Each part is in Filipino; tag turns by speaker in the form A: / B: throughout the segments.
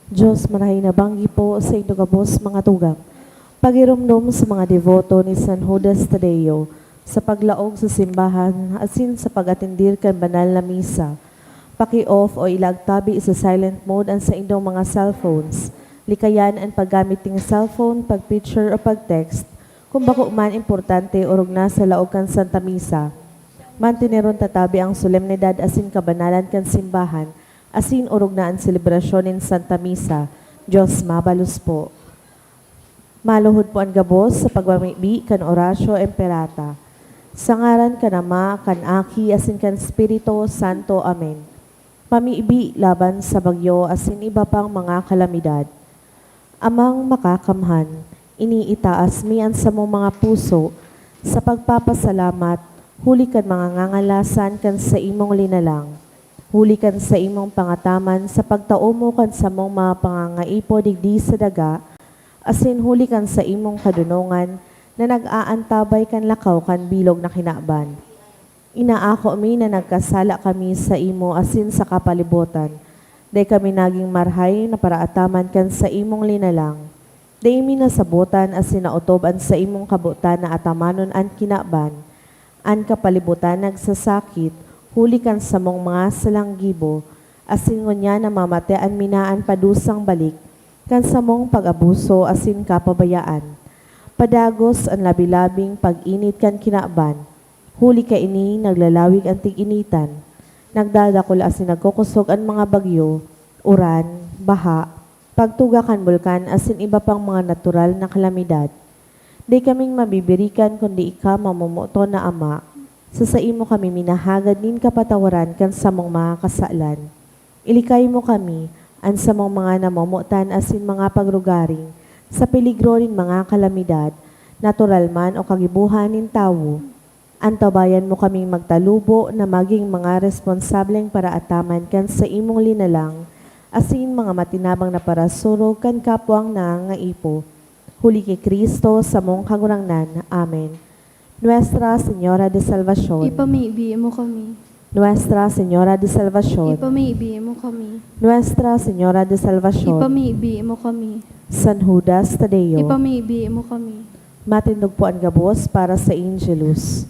A: Diyos marahay na banggi po sa inyo gabos mga tugang. Pagirumdum sa mga devoto ni San Judas Tadeo sa paglaog sa simbahan asin sa pag-atindir kan banal na misa. Paki-off o ilagtabi sa silent mode ang sa inyong mga cellphones. Likayan ang paggamit ng cellphone, pag-picture o pag-text kung bako man importante o rugna sa laog kan Santa Misa. Mantineron tatabi ang solemnidad asin kabanalan kan simbahan asin urog na ang selebrasyon ng Santa Misa. Diyos mabalos po. Maluhod po ang gabos sa pagmamibi kan orasyo emperata. Sa ngaran kan Ama, kan Aki, asin kan Espiritu Santo. Amen. Pamiibi laban sa bagyo asin iba pang mga kalamidad. Amang makakamhan, iniitaas mi ang sa mong mga puso sa pagpapasalamat, huli kan mga ngangalasan kan sa imong linalang. Huli kan sa imong pangataman sa pagtao mo kan sa mong mga pangangaipo digdi sa daga, asin huli kan sa imong kadunongan na nag-aantabay kan lakaw kan bilog na kinaban. Inaako mi na nagkasala kami sa imo asin sa kapalibutan, day kami naging marhay na paraataman kan sa imong linalang. Day mi nasabutan asin nautoban sa imong kabutan na atamanon an kinaban, an kapalibutan nagsasakit, huli kan sa mong mga salanggibo, asin ngunya na mamatean minaan padusang balik, kan sa mong pag-abuso asin kapabayaan. Padagos ang labi-labing pag-init kan kinaban, huli ka ini naglalawig ang tig-initan, nagdadakol asin nagkukusog ang mga bagyo, uran, baha, pagtuga kan bulkan asin iba pang mga natural na kalamidad. Di kaming mabibirikan kundi ika mamumuto na Ama, sa imo kami minahagad nin kapatawaran kan sa mong mga kasalan. Ilikay mo kami, an sa mong mga namumutan asin mga pagrugaring, sa peligro rin mga kalamidad, natural man o kagibuhan nin tawo. Antabayan mo kaming magtalubo na maging mga responsableng para ataman kan sa imong linalang, asin mga matinabang na parasurog kan kapwang nangaipo. Huli kay Kristo sa mong kagurangnan. Amen. Nuestra Señora de Salvación.
B: Ipamiibi mo kami.
A: Nuestra Señora de Salvación.
B: Ipamiibi mo kami.
A: Nuestra Señora de Salvación.
B: Ipamiibi mo kami.
A: San Judas Tadeo.
B: Ipamiibi mo kami.
A: Matindog po ang gabos para sa Angelus.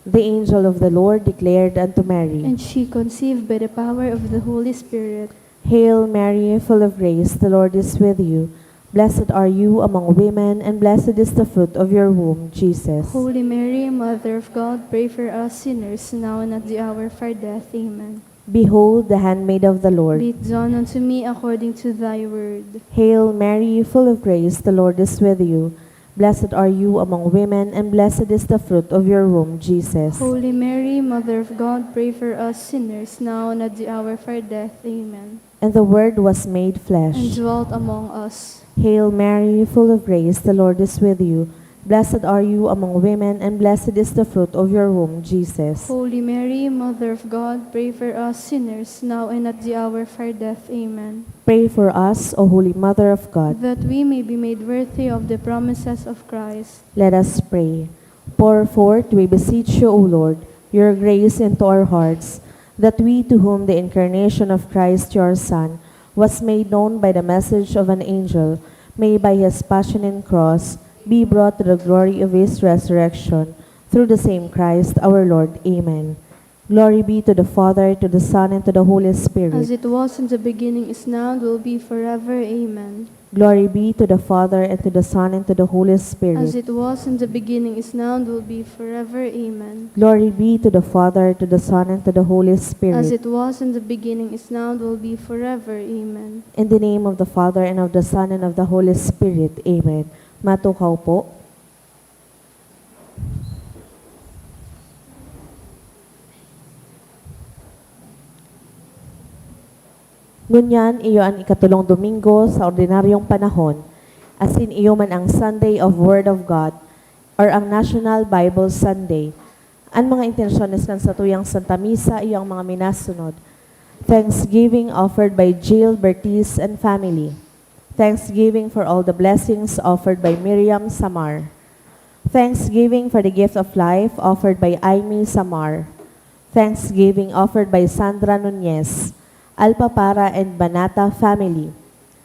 A: The angel of the Lord declared unto Mary,
B: And she conceived by the power of the Holy Spirit.
A: Hail Mary, full of grace, the Lord is with you. Blessed are you among women, and blessed is the fruit of your womb, Jesus.
B: Holy Mary, Mother of God, pray for us sinners, now and at the hour of our death. Amen.
A: Behold the handmaid of the Lord.
B: Be it done unto me according to thy word.
A: Hail Mary, full of grace, the Lord is with you. Blessed are you among women, and blessed is the fruit of your womb, Jesus.
B: Holy Mary, Mother of God, pray for us sinners, now and at the hour of our death. Amen.
A: And the Word was made
B: And
A: flesh.
B: dwelt among us.
A: Hail Mary, full of grace, the Lord is with you. Blessed are you among women, and blessed is the fruit of your womb, Jesus.
B: Holy Mary, Mother of God, pray for us sinners, now and at the hour of our death. Amen.
A: Pray for us, O Holy Mother of God.
B: That we may be made worthy of the promises of Christ.
A: Let us pray. Pour forth, we beseech you, O Lord, your grace into our hearts, that we, to whom the incarnation of Christ your Son was made known by the message of an angel, may by his passion and cross be brought to the glory of his resurrection, through the same Christ our Lord. Amen. Glory be to the Father, to the Son, and to the Holy
B: As
A: Spirit.
B: it was in the beginning, is now, and will be forever. Amen.
A: Glory be to the Father, and to the Son, and to the Holy
B: As
A: Spirit.
B: it was in the beginning, is now, and will be forever. Amen.
A: Glory be to the Father, to the Son, and to the Holy
B: As
A: Spirit.
B: it was in the beginning, is now, and will be forever. Amen.
A: In the name of the Father, and of the Son, and of the Holy Spirit. Amen. Matukaw po. Ngunyan, iyo ang ikatulong Domingo sa ordinaryong panahon, asin iyo man ang Sunday of Word of God, or ang National Bible Sunday. Ang mga intensyones kan sa tuyang Santa Misa, iyo ang mga minasunod. Thanksgiving offered by Jill Bertiz and family. Thanksgiving for all the blessings offered by Miriam Samar. Thanksgiving for the gift of life offered by Aimee Samar. Thanksgiving offered by Sandra Nunez, Alpapara and Banata family.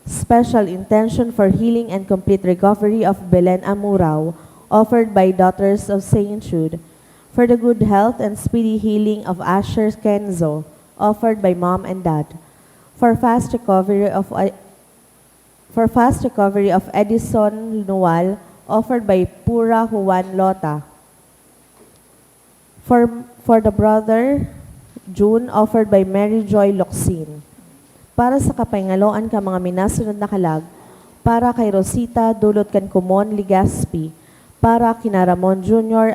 A: Special intention for healing and complete recovery of Belen Amurao, offered by Daughters of Saint Jude. For the good health and speedy healing of Asher Kenzo, offered by Mom and Dad. For fast recovery of Edison Nual, offered by Pura Juan Lota. For the brother June, offered by Mary Joy Locsin. Para sa kapangaloan ka mga minasunod na kalag, para kay Rosita dulot kan Kumon Ligaspi, para kina Ramon Jr.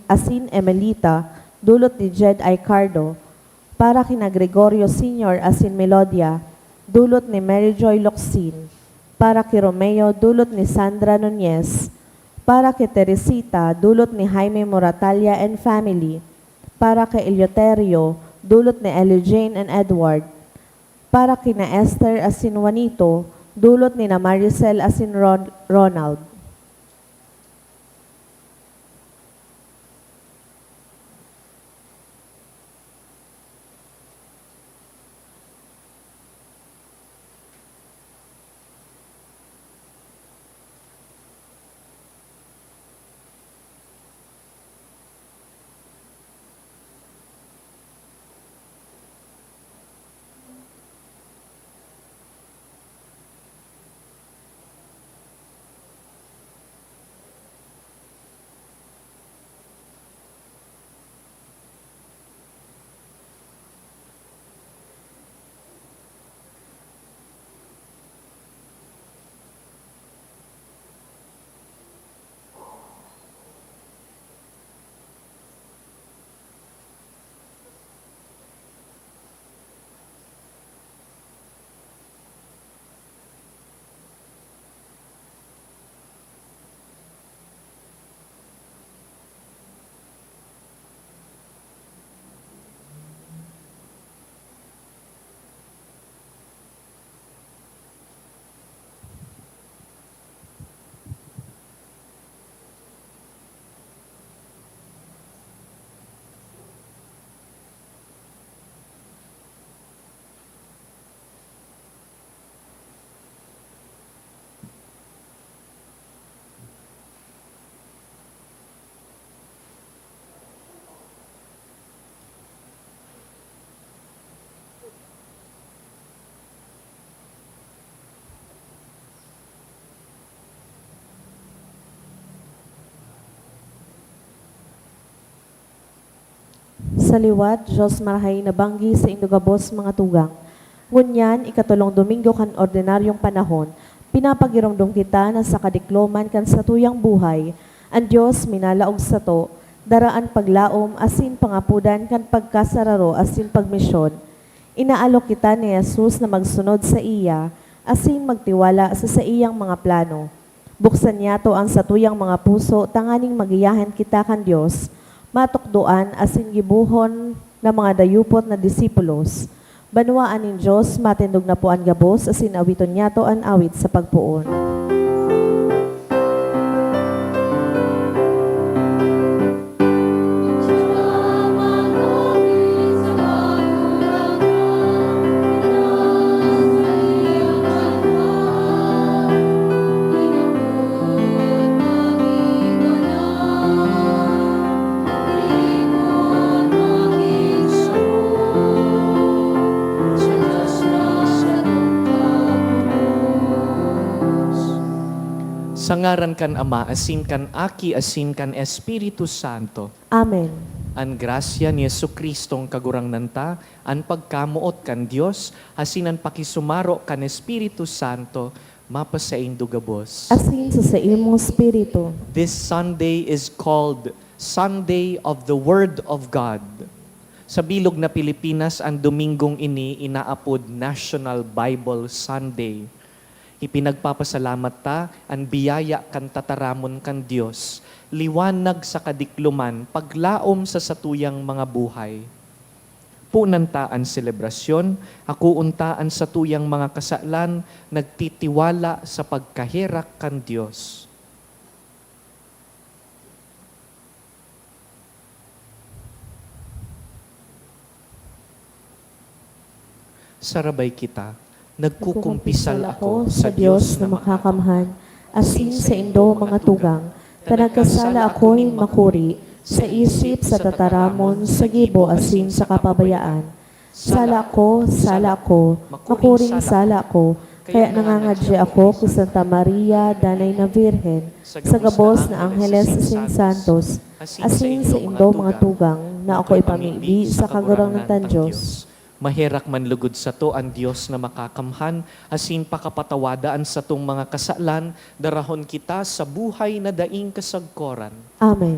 A: Asin Emelita, dulot ni Jed Aicardo, para kina Gregorio Sr. Asin Melodia, dulot ni Mary Joy Locsin, para kay Romeo, dulot ni Sandra Nunez, para kay Teresita, dulot ni Jaime Moratalia and family, para kay Eleuterio, dulot ni Ellie Jane and Edward, para kina Esther Asin Juanito, dulot ni na Maricel Asin Ronald. Sa liwat, Diyos marahay nabanggi sa indugabos mga tugang. Ngunyan, ikatulong Domingo kan ordinaryong panahon, pinapagiromdom kita na sa kadikloman kan sa tuyang buhay, ang Diyos minalaog sa to, daraan paglaom asin pangapudan kan pagkasararo asin pagmisyon. Inaalok kita ni Jesus na magsunod sa iya, asin magtiwala sa iyang mga plano. Buksan niya to ang satuyang mga puso, tanganing magiyahan kita kan Diyos, matukdoan asin gibuhon ng mga dayupot na disipulos. Banwaan nin Diyos, matindog na po ang gabos, asin awiton niya to ang awit sa pagpuon.
C: Sa ngaran kan Ama, asin kan Aki, asin kan Espiritu Santo.
A: Amen.
C: An grasya ni Jesucristong kagurang nanta, an pagkamuot kan Dios, asin an pakisumaro kan Espiritu Santo, mapasain dugabos.
A: Asin sa imong spirito.
C: This Sunday is called Sunday of the Word of God. Sa bilog na Pilipinas, ang Domingong ini inaapod National Bible Sunday. Ipinagpapasalamat ta, ang biyaya kan tataramon kan Dios, liwanag sa kadikluman, paglaom sa satuyang mga buhay. Punanta ang selebrasyon, ako untaan sa tuyang mga kasalan, nagtitiwala sa pagkahirak kan Dios. Sarabay kita, Nagkukumpisal ako sa Diyos na makakamhan, asin sa indo mga tugang, kanagkasala ako'y makuri, sa isip, sa tataramon, sa gibo, asin sa kapabayaan. Sala ko, makuring sala ko, kaya nangangadya ako ku Santa Maria, Danay na Virhen, sa gabos na Angeles asin Santos, asin sa indo mga tugang, na ako ipamili sa kagurangnan Diyos. Maherak man lugod sa to ang Diyos na makakamhan, asin pakapatawadaan sa tong mga kasalan, darahon kita sa buhay na daing kasagkoran.
A: Amen.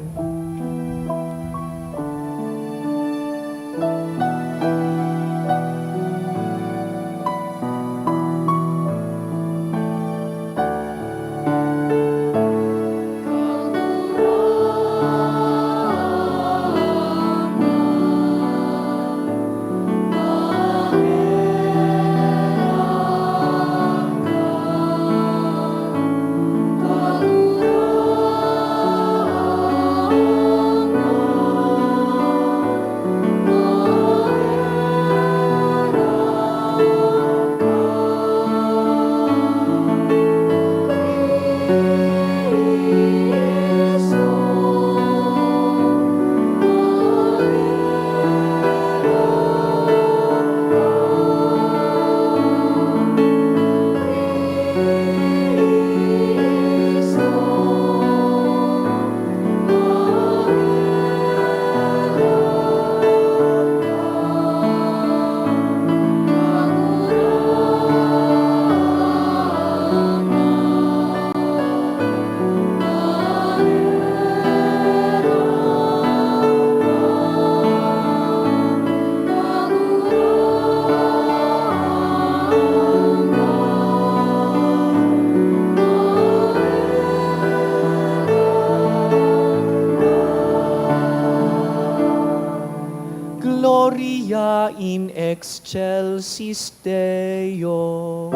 C: Gloria in excelsis Deo.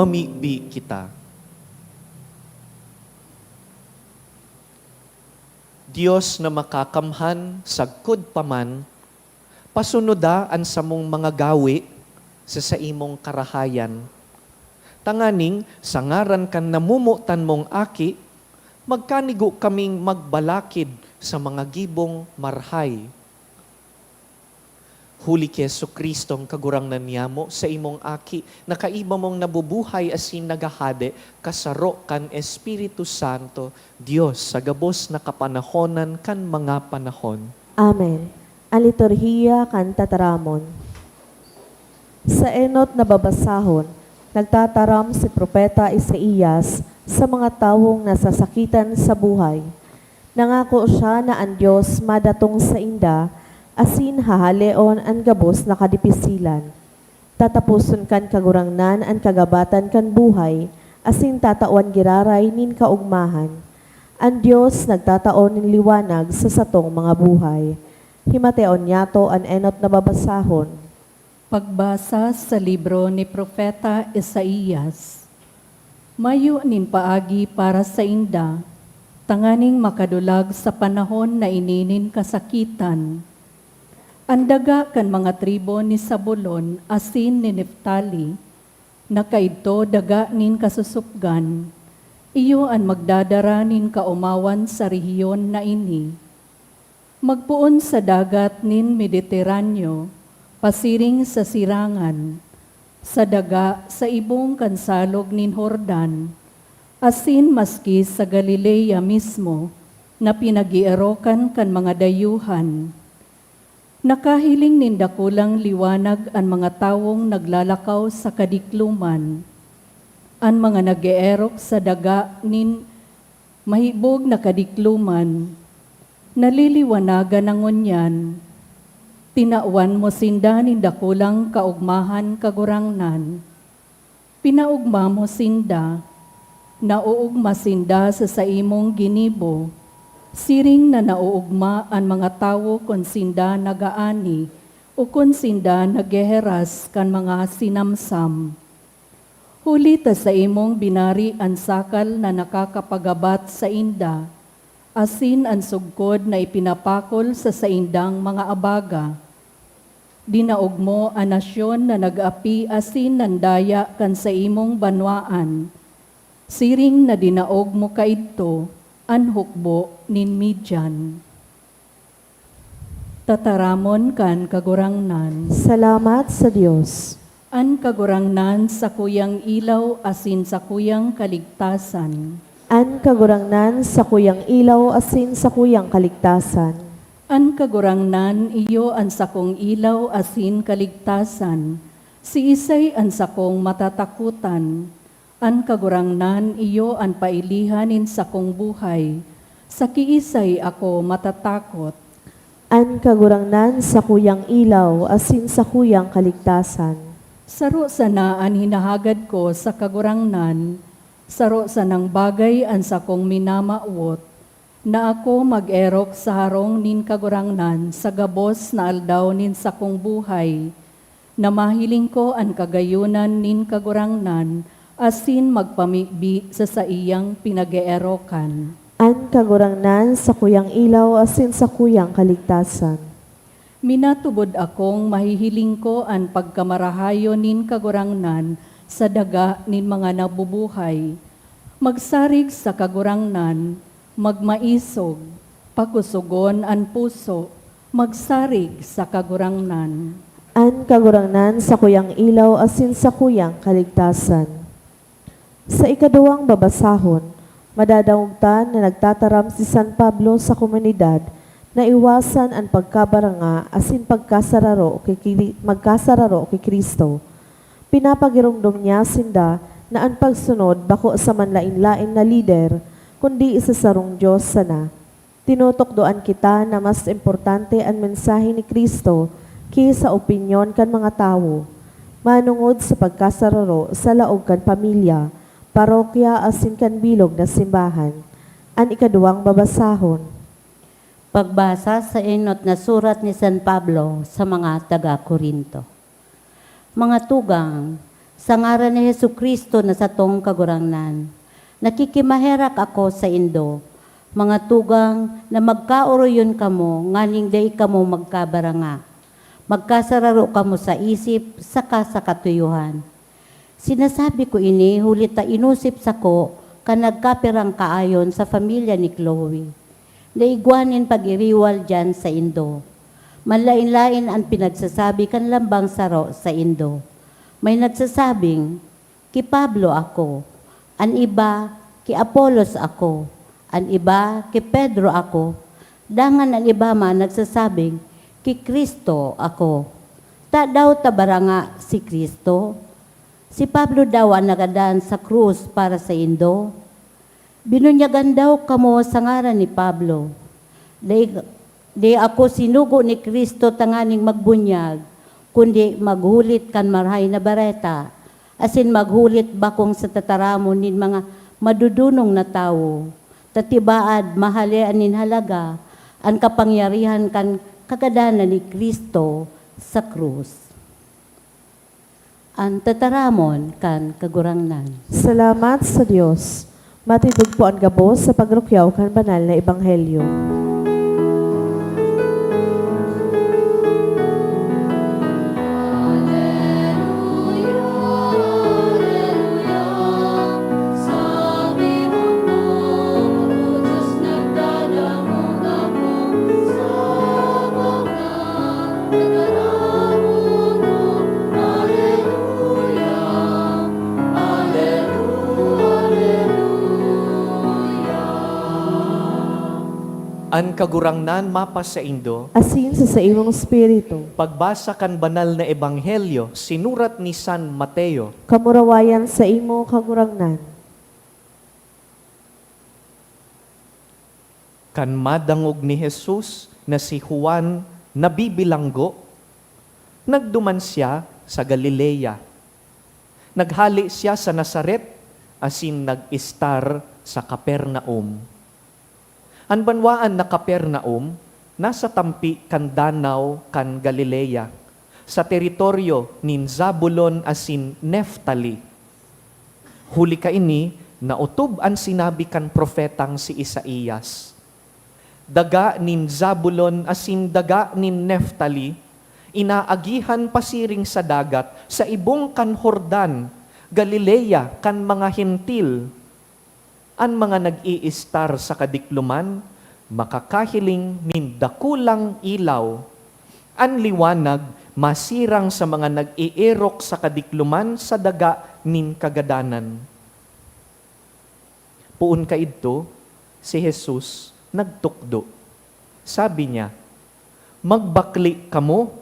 C: mamibi kita. Dios na makakamhan, sagkod paman, pasunoda an samong mga gawi sa imong karahayan. Tanganing, sangaran kan namumutan mong aki, magkanigo kaming magbalakid sa mga gibong marhay. Huli kay Jesucristo ang kagurangnan niyamo sa imong aki, na kaiba mong nabubuhay asin nagahade, kasaro kan Espiritu Santo, Dios sa gabos na kapanahonan kan mga panahon.
A: Amen. Ang liturhiya kan tataramon. Sa enot na babasahon, nagtataram si Propeta Isaías sa mga tawong nasasakitan sa buhay. Nangako siya na ang Diyos madatong sa inda, asin hahaleon ang gabos na kadipisilan. Tatapuson kan kagurangnan ang kagabatan kan buhay, asin tatawan giraray nin kaugmahan. Ang Diyos nagtataon nin liwanag sa satong mga buhay. Himateon yato ang enot na babasahon.
D: Pagbasa sa libro ni Propeta Isaías. Mayo nin paagi para sa inda, tanganing makadulag sa panahon na ininin kasakitan. Andaga kan mga tribo ni Zabulon asin ni Neftali, nakaidto daga nin kasusupgan, iyo an magdadara nin kaumawan sa rehiyon na ini. Magpuon sa dagat nin Mediteraneo, pasiring sa sirangan, sa daga sa ibong kansalog nin Jordan, asin maski sa Galilea mismo, na pinag-ierokan kan mga dayuhan. Nakahiling nin dakulang liwanag ang mga tawong naglalakaw sa kadikluman, ang mga nag-eerok sa daga nin mahibog na kadikluman, naliliwanagan ng ngunyan, tinawan mo sinda nin dakulang kaugmahan kagurangnan, pinaugma mo sinda, nauugma sinda sa saimong ginibo, siring na nauugma ang mga tawo kon sinda nagaani o kon sinda nageheras kan mga sinamsam. Huli ta sa imong binari ang sakal na nakakapagabat sa inda, asin ang sugkod na ipinapakol sa saindang mga abaga. Dinaog mo ang nasyon na nag-api asin nandaya kan sa imong banwaan, siring na dinaog mo kaidto, an hukbo nin Midian. Tataramon kan kagurangnan.
A: Salamat sa Diyos.
D: An kagurangnan sa kuyang ilaw asin sa kuyang kaligtasan.
A: An kagurangnan sa kuyang ilaw asin sa kuyang kaligtasan.
D: An kagurangnan iyo an sakong ilaw asin kaligtasan. Si isay an sakong matatakutan. An kagurangnan iyo an pailihanin sa kong buhay, sa kiisay ako matatakot.
A: An kagurangnan sa kuyang ilaw asin sa kuyang kaligtasan.
D: Saro sana an hinahagad ko sa kagurangnan, saro sanang bagay an sa kong minamaot, na ako mag-erok sa harong nin kagurangnan sa gabos na aldaw nin sa kong buhay, na mahiling ko an kagayunan nin kagurangnan, asin magpamibi sa saiyang pinag-eerokan.
A: An kagurangnan sa kuyang ilaw asin sa kuyang kaligtasan.
D: Minatubod akong mahihiling ko ang pagkamarahayo nin kagurangnan sa daga nin mga nabubuhay. Magsarig sa kagurangnan, magmaisog, pakusugon ang puso, magsarig sa kagurangnan.
A: An kagurangnan sa kuyang ilaw asin sa kuyang kaligtasan. Sa ikaduwang babasahon, madadawagtan na nagtataram si San Pablo sa komunidad na iwasan ang pagkabaranga asin magkasararo kay Kristo. Pinapagirumdum niya sinda na ang pagsunod bako sa manlain-lain na lider, kundi isa sarong Diyos sana. Tinutokdoan kita na mas importante ang mensahe ni Kristo kaysa opinyon kan mga tao. Manungod sa pagkasararo sa laog kan pamilya, parokya asin kan bilog na simbahan. Ang ikaduwang babasahon.
E: Pagbasa sa enot na surat ni San Pablo sa mga taga-Korinto. Mga tugang, Sa ngaran ni Hesu Kristo na sa tong kagurangnan. Nakikimaherak ako sa Indo, mga tugang na magkauroyon kamo, nganing day kamo magkabaranga. Magkasararo kamo sa isip, saka sa katuyuhan. Sinasabi ko ini, hulit ta inusip sa ko, ka nagkapirang kaayon sa pamilya ni Chloe. Naigwanin pag-iriwal dyan sa Indo. Manlain-lain ang pinagsasabi kan lambang saro sa Indo. May nagsasabing, ki Pablo ako, an iba, ki Apolos ako, an iba, ki Pedro ako, dangan ang iba man nagsasabing, ki Kristo ako. Ta daw tabaranga si Kristo? Si Pablo daw ang nagadaan sa krus para sa Indo. Binunyagan daw kamo sa ngaran ni Pablo. Di ako sinugo ni Kristo tanganing magbunyag, kundi maghulit kan marhay na bareta, asin maghulit bakong sa tataramon nin mga madudunong na tao, tatibaad mahalian nin halaga, ang kapangyarihan kan kagadanan ni Kristo sa krus. Ang tataramon kan kagurangnan.
A: Salamat sa Diyos. Matidog po ang gabos sa pagrukyaw kan banal na ebanghelyo.
C: An kagurangnan mapas sa Indo,
A: Asin sa imong espiritu,
C: pagbasa kan banal na ebanghelyo, sinurat ni San Mateo.
A: kamurawayan sa imo kagurangnan.
C: Kan madangog ni Jesus na si Juan nabibilanggo, nagduman siya sa Galilea. Naghali siya sa Nazaret, asin nag-istar sa Capernaum. Ang banwaan na Capernaum, nasa tampi kan Danaw kan Galilea, sa teritoryo nin Zabulon asin Neftali. Huli ka ini, nautob ang sinabi kan propetang si Isaías. Daga nin Zabulon asin daga nin Neftali, inaagihan pasiring sa dagat, sa ibong kan Hordan, Galilea kan mga Hentil. Ang mga nag-iistar sa kadikluman, makakahiling min dakulang ilaw. Ang liwanag, masirang sa mga nag-iirok sa kadikluman sa daga nin kagadanan. Puun ka ito, si Jesus nagtukdo. Sabi niya, magbakli kamo,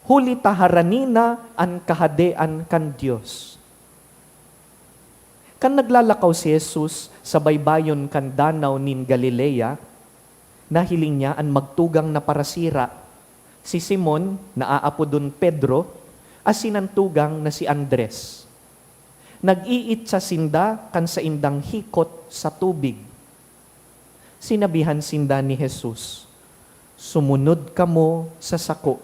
C: huli taharanina ang kahadean kan Diyos. Kan naglalakaw si Jesus sa baybayon kan Danaw nin Galilea, nahiling niya ang magtugang na parasira. Si Simon, naaapodon Pedro, asin ang tugang na si Andres. Nag-iit sa sinda kan sa indang hikot sa tubig. Sinabihan sinda ni Jesus, sumunod kamo sa sako.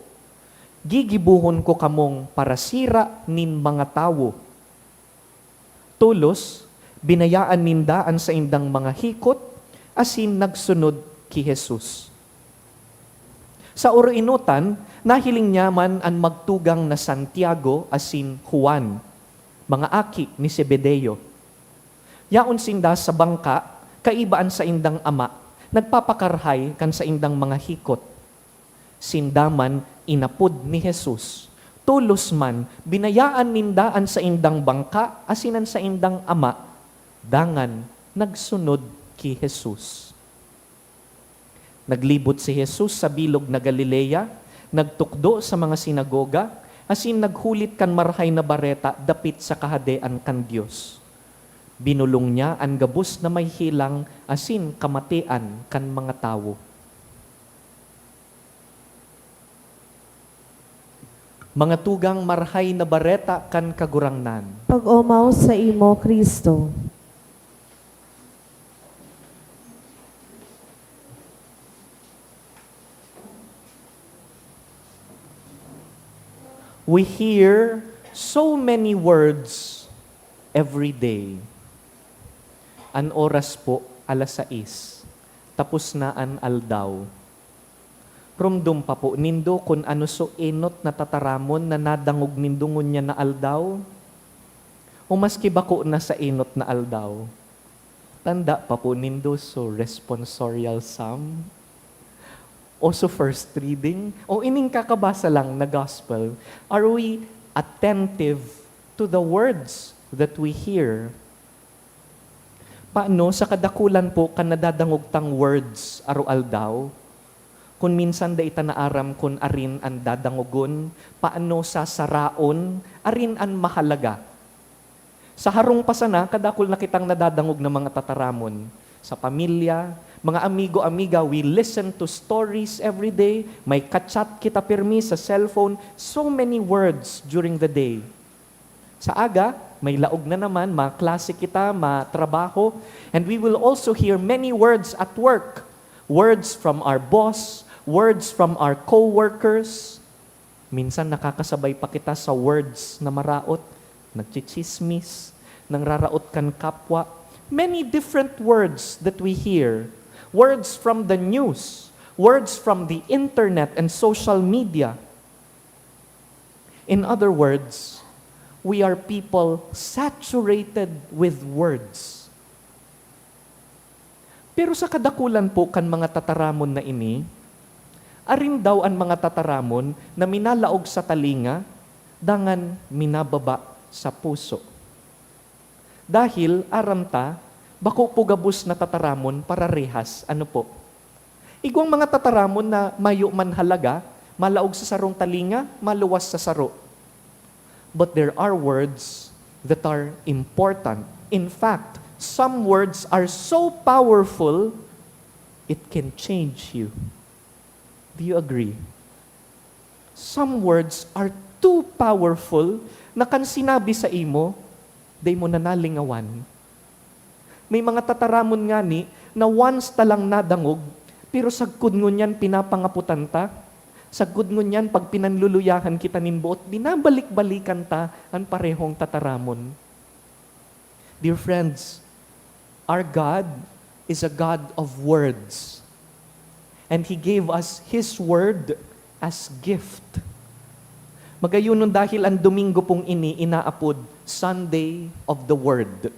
C: Gigibuhon ko kamong parasira nin mga tawo. Tulos, binayaan nindaan sa indang mga hikot, asin nagsunod ki Jesus. Sa oroinutan, nahiling niya man ang magtugang na Santiago asin Juan, mga aki ni Zebedeo. Yaon sinda sa bangka, kaibaan sa indang ama, nagpapakarhay kan sa indang mga hikot. Sindaman inapod ni Jesus. Tulos man, binayaan nindaan sa indang bangka, asinan sa indang ama, dangan nagsunod ki Jesus. Naglibot si Jesus sa bilog na Galilea, nagtukdo sa mga sinagoga, asin naghulit kan marhay na bareta dapit sa kahadean kan Dios. Binulong niya ang gabus na may hilang, asin kamatian kan mga tawo. Mga tugang marhay na bareta kan kagurangnan.
A: Pag-umaw sa imo, Kristo.
C: We hear So many words every day. An oras po, 6:00. Tapos na an aldaw. Rumdum pa po nindo kung ano so enot na tataramon na nadangog nindo ngunya na aldaw. O maski bako na sa enot na aldaw. Tanda pa po nindo so responsorial psalm. O so first reading. O ining kakabasa lang na gospel. Are we attentive to the words that we hear? Paano sa kadakulan po kan nadadangog tang words aru-aldaw? Kung minsan da ita naaram kun arin ang dadangogon, paano sa saraon, arin ang mahalaga. Sa harong pasana, kadakol na kitang nadadangog ng mga tataramon. Sa pamilya, mga amigo-amiga, we listen to stories every day. May kachat kita pirmi sa cellphone. So many words during the day. Sa aga, may laog na naman, mga klase kita, matrabaho. And we will also hear many words at work. Words from our boss, words from our co-workers. Minsan nakakasabay pa kita sa words na maraot, nagchichismis, nangraraot kan kapwa. Many different words that we hear. Words from the news, words from the internet and social media. In other words, we are people saturated with words. Pero sa kadakulan po kan mga tataramon na ini, arin daw ang mga tataramon na minalaog sa talinga, dangan minababa sa puso. Dahil aram ta, bako po gabus na tataramon para rehas, ano po? Igwang mga tataramon na mayo man halaga, malaog sa sarong talinga, maluwas sa saro. But there are words that are important. In fact, some words are so powerful, it can change you. Do you agree? Some words are too powerful na kan sinabi sa imo, day mo nanalingawan. May mga tataramon nga ni na once talang nadangog, pero sagkod ngunyan pinapangaputan ta, sagkod ngunyan pag pinanluluyahan kita ninbuot, binabalik-balikan ta ang parehong tataramon. Dear friends, our God is a God of words. And He gave us His word as gift. Magayunon dahil ang Domingo pong ini inaapod Sunday of the Word.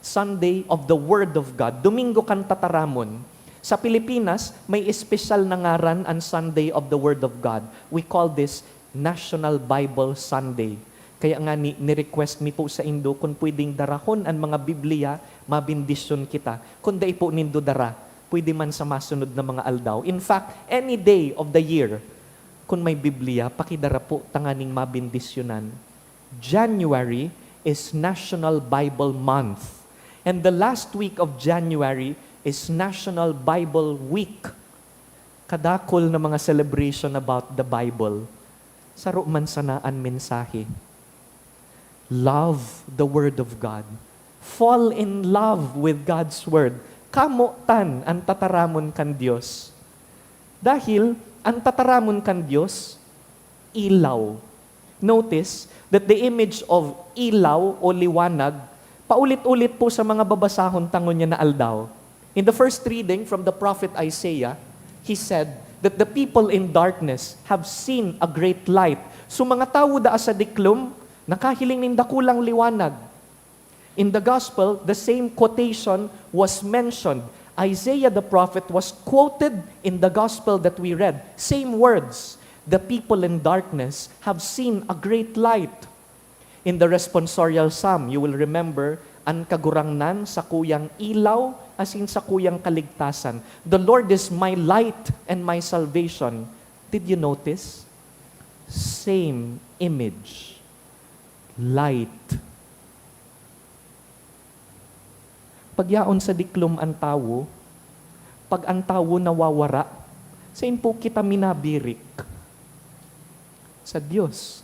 C: Sunday of the Word of God. Domingo kan tataramon. Sa Pilipinas, may espesyal na ngaran ang Sunday of the Word of God. We call this National Bible Sunday. Kaya nga ni-request mi po sa Indo kung pwedeng darahon ang mga Biblia, mabindisyon kita. Kung dai po nindo dara, pwede man sa masunod na mga aldaw. In fact, any day of the year, kung may Biblia, pakidara po tanganing mabindisyonan. January is National Bible Month. And the last week of January is National Bible Week. Kadakol na mga celebration about the Bible. Saro man sana ang mensahe. Love the Word of God. Fall in love with God's Word. Kamutan ang tataramon kan Diyos. Dahil ang tataramon kan Diyos, ilaw. Notice that the image of ilaw o liwanag, paulit-ulit po sa mga babasahon tangon niya na aldaw. In the first reading from the prophet Isaiah, he said that the people in darkness have seen a great light. So mga tao daa sa diklom, nakahiling nin dakulang liwanag. In the gospel, the same quotation was mentioned. Isaiah the prophet was quoted in the gospel that we read. Same words. The people in darkness have seen a great light. In the responsorial psalm, you will remember, ang kagurangnan sa kuyang ilaw, asin sa kuyang kaligtasan. The Lord is my light and my salvation. Did you notice? Same image. Light. Pagyaon sa diklom ang tawo, pag ang tawo nawawara, saan po kita minabirik? Sa Diyos.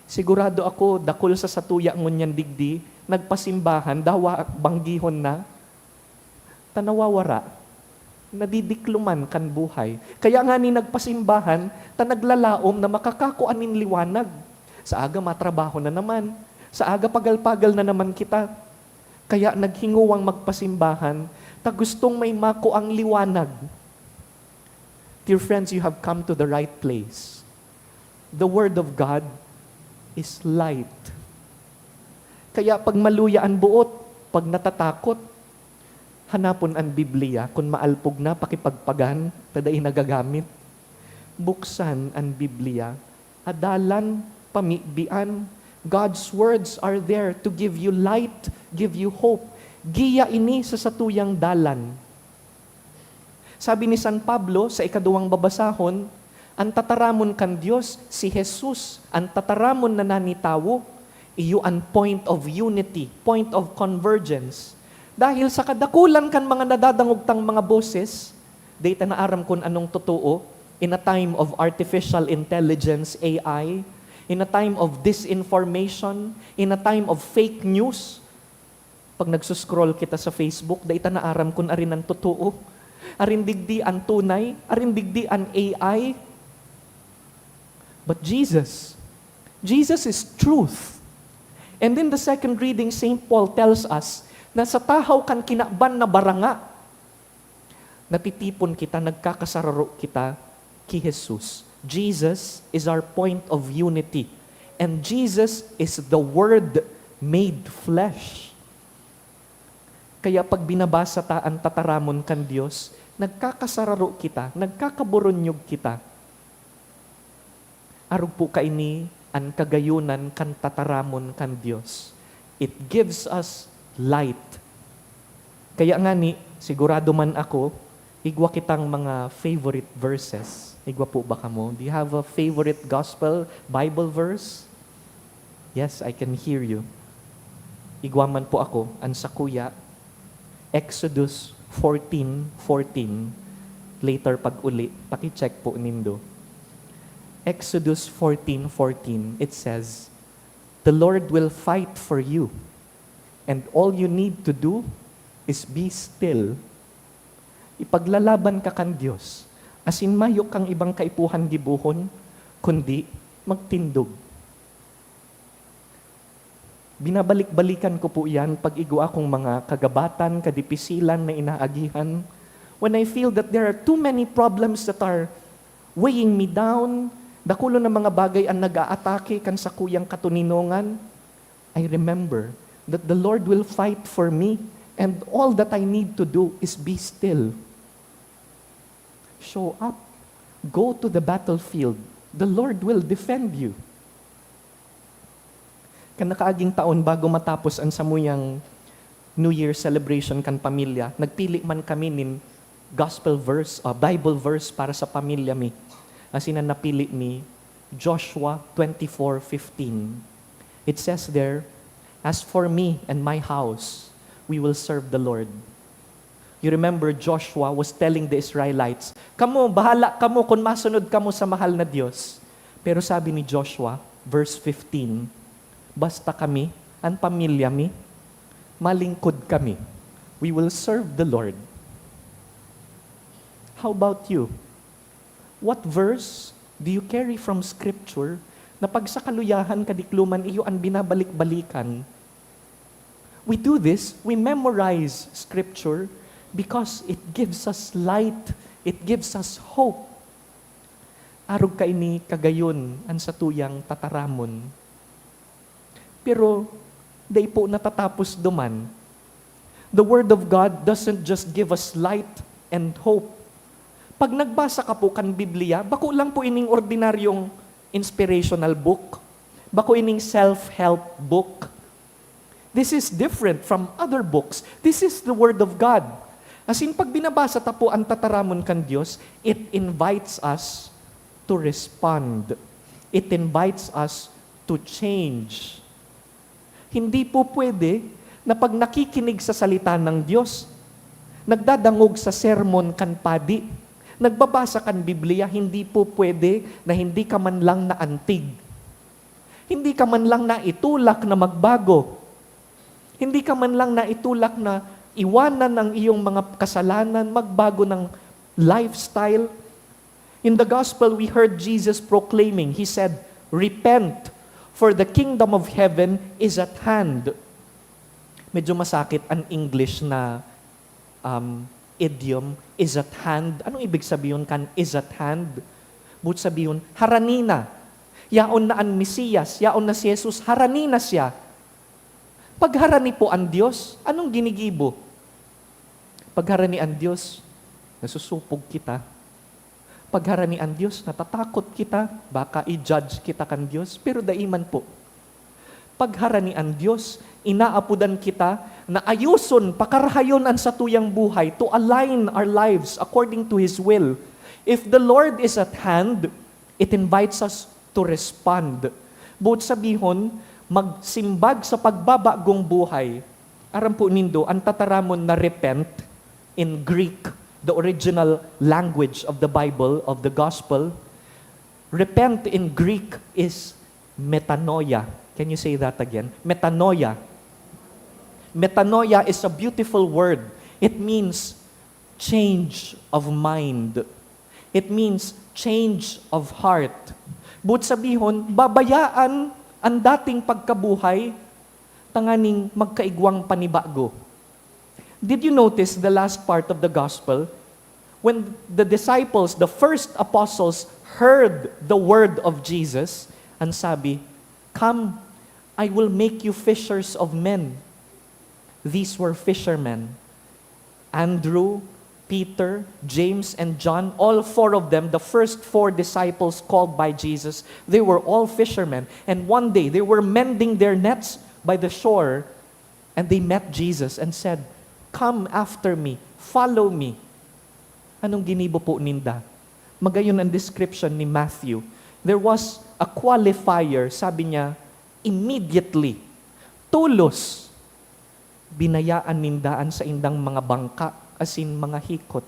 C: Sigurado ako, dakol sa satuya ngunyan digdi, nagpasimbahan, dawa banggihon na, tanawawara, nadidikluman kan buhay. Kaya nga ni nagpasimbahan, tanaglalaom na makakakuanin liwanag. Sa aga matrabaho na naman. Sa aga pagal-pagal na naman kita. Kaya naghinguwang magpasimbahan, ta gustong may mako ang liwanag. Dear friends, you have come to the right place. The Word of God is light. Kaya pag maluya ang buot, pag natatakot, hanapon ang Biblia, kung maalpog na, pakipagpagan, taday nagagamit. Buksan ang Biblia, adalan, pamibian. God's words are there to give you light, give you hope. Giya ini sa satuyang dalan. Sabi ni San Pablo sa ikaduwang babasahon, ang tataramon kan Diyos, si Jesus, ang tataramon na nanitawo, iyo ang point of unity, point of convergence. Dahil sa kadakulan kan mga nadadangugtang mga boses, data na aram kun anong totoo, in a time of artificial intelligence, AI, in a time of disinformation, in a time of fake news, pag nagsuscroll kita sa Facebook, data na aram kun arin ang totoo, arin digdi ang tunay, arin digdi ang AI. But Jesus is truth. And in the second reading, St. Paul tells us na sa tahaw kan kinakban na baranga, natitipon kita, nagkakasararo kita kay Jesus. Jesus is our point of unity. And Jesus is the Word made flesh. Kaya pag binabasa ta ang tataramon kan Diyos, nagkakasararo kita, nagkakaburonyog kita. Arog po kaini ang kagayunan kan tataramon kan Diyos. It gives us light. Kaya nga ni, sigurado man ako, igwa kitang mga favorite verses. Igwa po ba kamo? Do you have a favorite gospel Bible verse? Yes, I can hear you. Igwa man po ako, ang sa kuya, Exodus 14:14. Later pag uli, paki-check po nindo. Exodus 14:14, it says, "The Lord will fight for you, and all you need to do is be still." Ipaglalaban ka kan Diyos. Asin mayok kang ibang kaipuhan gibuhon, kundi magtindog. Binabalik-balikan ko po yan pag igwa akong mga kagabatan, kadipisilan na inaagihan. When I feel that there are too many problems that are weighing me down, dakulo na mga bagay ang nag-aatake kan sa kuyang katuninongan, I remember that the Lord will fight for me and all that I need to do is be still. Show up. Go to the battlefield. The Lord will defend you. Kanakaaging taon bago matapos ang samuyang New Year celebration kan pamilya, nagpili man kami nin gospel verse, Bible verse para sa pamilya mi. Asin ang napili mi, Joshua 24:15. It says there, "As for me and my house, we will serve the Lord." You remember Joshua was telling the Israelites, "Kamo, bahala kamo kung masunod kamo sa mahal na Diyos." Pero sabi ni Joshua, verse 15, "Basta kami, ang pamilya mi, malingkod kami. We will serve the Lord." How about you? What verse do you carry from Scripture na pag sa kaluyahan kadikluman iyo ang binabalik-balikan? We do this, we memorize Scripture because it gives us light, it gives us hope. Arog ka ini kagayon ang satuyang tataramon. Pero, day po natatapos duman. The Word of God doesn't just give us light and hope. Pag nagbasa ka po kan Biblia, bako lang po ining ordinaryong inspirational book. Bako ining self-help book. This is different from other books. This is the Word of God. As in, pag binabasa ta po ang tataramon kan Diyos, it invites us to respond. It invites us to change. Hindi po pwede na pag nakikinig sa salita ng Diyos, nagdadangog sa sermon kan padi, nagbabasa kan Biblia, hindi po pwede na hindi ka man lang naantig. Hindi ka man lang naitulak na magbago. Hindi ka man lang naitulak na iwanan ang iyong mga kasalanan, magbago ng lifestyle. In the gospel, we heard Jesus proclaiming, He said, "Repent, For the kingdom of heaven is at hand. Medyo masakit ang English na idiom, is at hand. Anong ibig sabihin kan is at hand? But sabihin, haranina. Yaon na ang Mesiyas, yaon na si Jesus, haranina siya. Pag harani po ang Diyos, anong ginigibo? Pag harani ang Diyos, nasusupog kita. Pag harani ang Diyos, natatakot kita, baka i-judge kita kan Diyos, pero daiman po. Pag harani ang Diyos, inaapudan kita na ayuson, pakarahayon ang satuyang buhay to align our lives according to His will. If the Lord is at hand, it invites us to respond. Buot sabihon, magsimbag sa pagbabagong buhay. Aram po nindo, ang tataramon na repent in Greek, the original language of the Bible, of the Gospel. Repent in Greek is metanoia. Can you say that again? Metanoia. Metanoia is a beautiful word. It means change of mind. It means change of heart. But sabihon, babayaan ang dating pagkabuhay, tanganing magkaigwang panibago. Did you notice the last part of the gospel? When the disciples, the first apostles, heard the word of Jesus, and sabi, "Come, I will make you fishers of men." These were fishermen. Andrew, Peter, James, and John, all four of them, the first four disciples called by Jesus, they were all fishermen. And one day, they were mending their nets by the shore, and they met Jesus and said, "Come after me, follow me." Anong ginibo po ninda? Magayon ang description ni Matthew. There was a qualifier, sabi niya, immediately, tulos, binayaan nindaan sa indang mga bangka, asin mga hikot.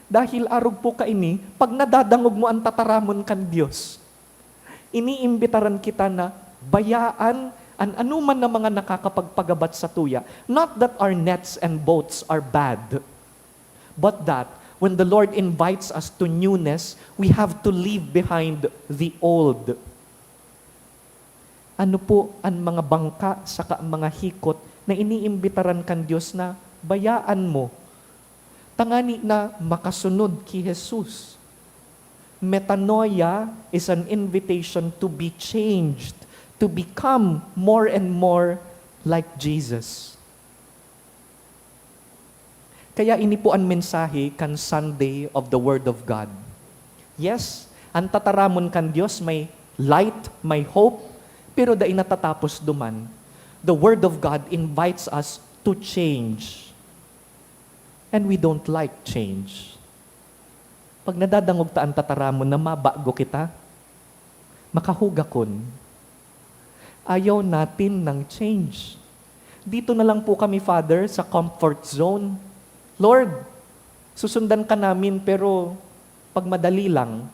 C: Dahil arog po kaini, pag nadadangog mo ang tataramon kan Diyos, iniimbitaran kita na bayaan an anuman na mga nakakapagpagabat sa tuya. Not that our nets and boats are bad, but that when the Lord invites us to newness, we have to leave behind the old. Ano po ang mga bangka saka mga hikot na iniimbitaran kan Diyos na bayaan mo, tangani na makasunod ki Jesus. Metanoia is an invitation to be changed, to become more and more like Jesus. Kaya ini po ang mensahe kan Sunday of the Word of God. Yes, ang tataramon kan Diyos may light, may hope, pero dai natatapos duman. The Word of God invites us to change. And we don't like change. Pag nadadangog ta ang tataramon na mabago kita, makahugakon. Ayaw natin ng change. Dito na lang po kami, Father, sa comfort zone. Lord, susundan ka namin pero pag madali lang,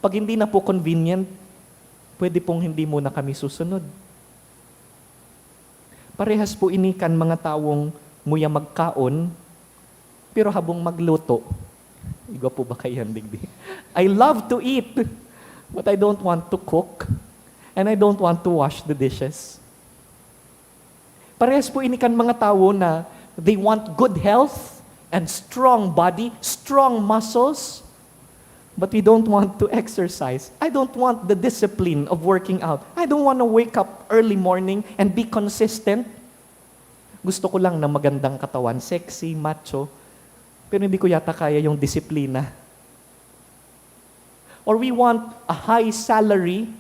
C: pag hindi na po convenient, pwede pong hindi muna kami susunod. Parehas po inikan mga tawong muya magkaon, pero habang magluto, igo po ba kayo digdi? I love to eat, but I don't want to cook, and I don't want to wash the dishes. Parehas po inikan mga tao na they want good health and strong body, strong muscles, but we don't want to exercise. I don't want the discipline of working out. I don't want to wake up early morning and be consistent. Gusto ko lang na magandang katawan, sexy, macho, pero hindi ko yata kaya yung disiplina. Or we want a high salary,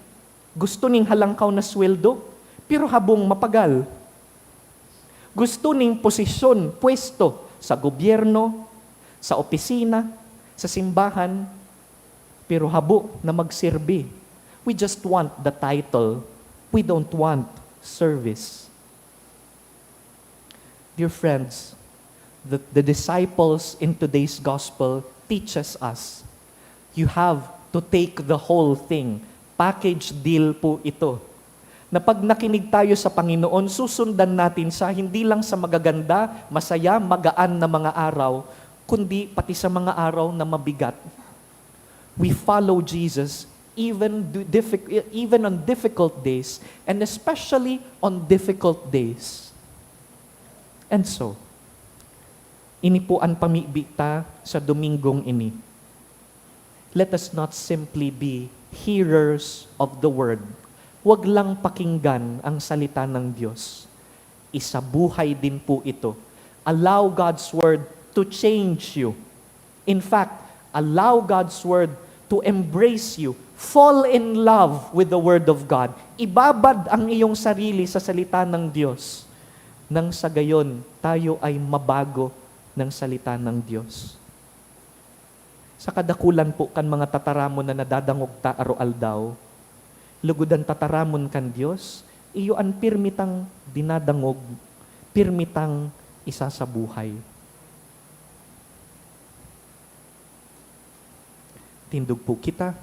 C: gusto ning halangkaw na sweldo, pero habong mapagal. Gusto ning posisyon, pwesto sa gobyerno, sa opisina, sa simbahan, pero habo na magserbi. We just want the title. We don't want service. Dear friends, the disciples in today's gospel teaches us, you have to take the whole thing. Package deal po ito. Na pag nakinig tayo sa Panginoon, susundan natin sa hindi lang sa magaganda, masaya, magaan na mga araw, kundi pati sa mga araw na mabigat. We follow Jesus even on difficult days, and especially on difficult days. And so, ini po ang pamibita sa Domingong ini. Let us not simply be hearers of the word. Huwag lang pakinggan ang salita ng Diyos. Isabuhay din po ito. Allow God's word to change you. In fact, allow God's word to embrace you. Fall in love with the word of God. Ibabad ang iyong sarili sa salita ng Diyos. Nang sa gayon, tayo ay mabago ng salita ng Diyos. Sa kadakulan po kan mga tataramon na nadadangog ta aro-aldaw, lugudan tataramon kan Diyos, iyo an pirmitang dinadangog, pirmitang isa sa buhay. Tindog po kita.